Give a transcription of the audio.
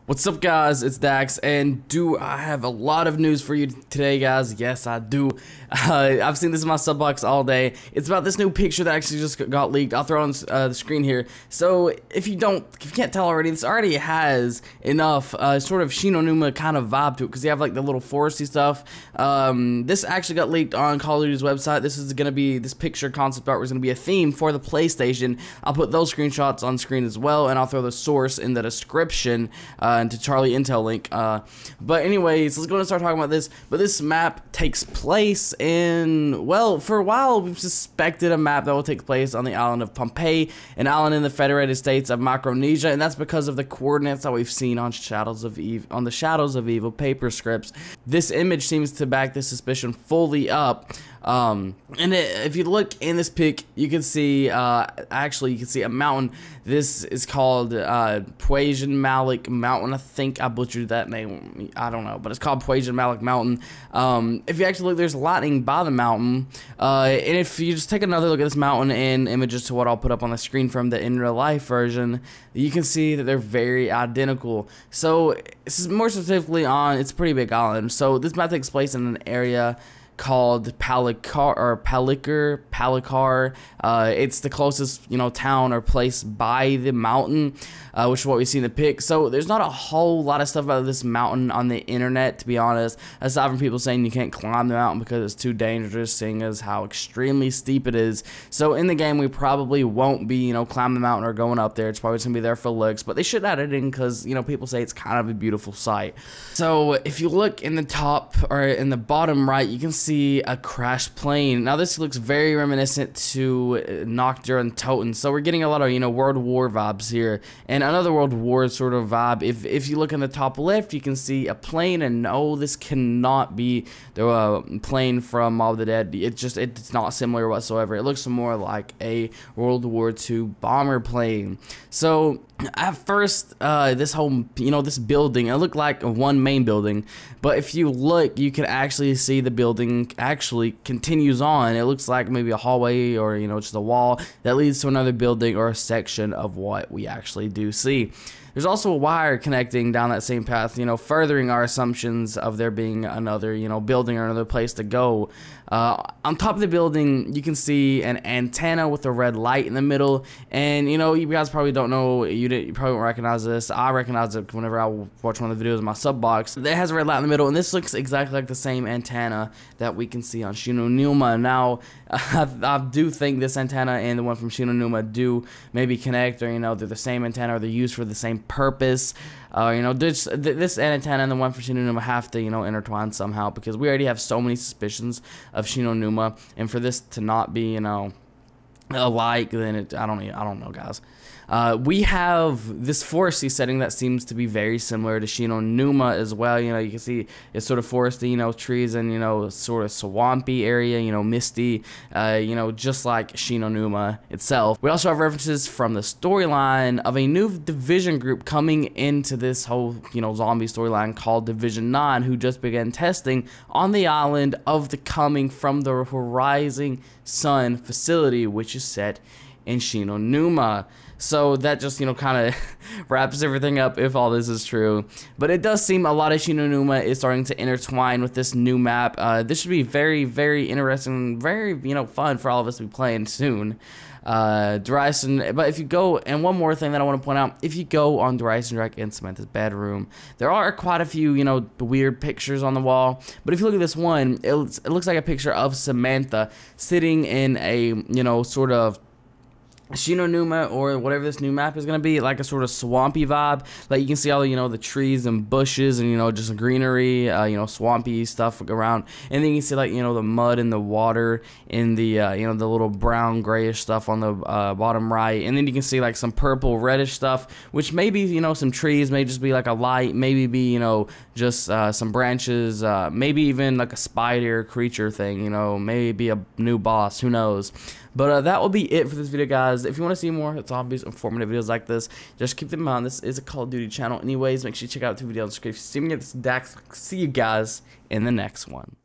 What's up, guys? It's Dax, and do I have a lot of news for you today, guys? Yes, I do. I've seen this in my sub box all day. It's about this new picture that actually just got leaked. I'll throw on the screen here. So if you can't tell already, this already has enough sort of SHI NUMA kind of vibe to it, because you have like the little foresty stuff. This actually got leaked on Call of Duty's website. This picture concept art was gonna be a theme for the PlayStation. I'll put those screenshots on screen as well, and I'll throw the source in the description. To Charlie Intel link. But anyways, let's go and start talking about this. But this map takes place in, well, for a while we've suspected a map that will take place on the island of Pompeii, an island in the Federated States of Micronesia, and that's because of the coordinates that we've seen on the Shadows of Evil paper scripts. This image seems to back this suspicion fully up. If you look in this pic, you can see actually you can see a mountain. This is called Puajan Malik Mountain. I think I butchered that name. I don't know, but it's called Puajan Malik Mountain. If you actually look, there's lightning by the mountain. And if you just take another look at this mountain in images to what I'll put up on the screen from the in real life version, you can see that they're very identical. So this is more specifically on, it's a pretty big island. So this map takes place in an area called Palikar. It's the closest, town or place by the mountain, which is what we see in the pic. So there's not a whole lot of stuff about this mountain on the internet, to be honest, aside from people saying you can't climb the mountain because it's too dangerous, seeing as how extremely steep it is. So in the game, we probably won't be, climbing the mountain or going up there. It's probably just gonna be there for looks, but they should add it in because, people say it's kind of a beautiful sight. So if you look in the top or in the bottom right, you can see a crashed plane. Now this looks very reminiscent to Noctur and Toten, so we're getting a lot of World War vibes here, and another World War sort of vibe. If you look in the top left, you can see a plane, and no, this cannot be the plane from Mob of the Dead. It's not similar whatsoever. It looks more like a World War II bomber plane. So at first, this whole, this building, it looked like one main building, but if you look, you can actually see the building actually continues on. It looks like maybe a hallway or, just a wall that leads to another building or a section of what we actually do see. There's also a wire connecting down that same path, furthering our assumptions of there being another, building or another place to go. On top of the building, you can see an antenna with a red light in the middle, and, you guys probably don't know, you probably won't recognize this. I recognize it whenever I watch one of the videos in my sub box. It has a red light in the middle, and this looks exactly like the same antenna that we can see on SHI NUMA. Now, I do think this antenna and the one from SHI NUMA do maybe connect, or, they're the same antenna, or they're used for the same purpose. This antenna and the one for SHI NUMA have to, intertwine somehow, because we already have so many suspicions of SHI NUMA, and for this to not be, alike, then I don't know, guys. We have this foresty setting that seems to be very similar to SHI NUMA as well. You can see it's sort of foresty, trees, and sort of swampy area, misty, just like SHI NUMA itself. We also have references from the storyline of a new division group coming into this whole zombie storyline called Division 9, who just began testing on the island of the coming from the Horizon Sun facility, which is set in SHI NUMA. So that just, kind of wraps everything up if all this is true. But it does seem a lot of SHI NUMA is starting to intertwine with this new map. This should be very, very interesting, very, fun for all of us to be playing soon. But if you go, and one more thing that I want to point out, if you go on Dreisendrack and Samantha's bedroom, there are quite a few, weird pictures on the wall. But if you look at this one, it looks like a picture of Samantha sitting in a, sort of SHI NUMA, or whatever this new map is going to be, like a sort of swampy vibe. Like you can see all the trees and bushes and just greenery, swampy stuff around, and then you can see like the mud and the water in the the little brown grayish stuff on the bottom right, and then you can see like some purple reddish stuff, which maybe some trees, may just be like a light, maybe be just some branches, maybe even like a spider creature thing, maybe a new boss, who knows. But that will be it for this video, guys. If you want to see more zombies informative videos like this, just keep them in mind. This is a Call of Duty channel. Anyways, make sure you check out 2 videos. If you see me, this is Dax. See you guys in the next one.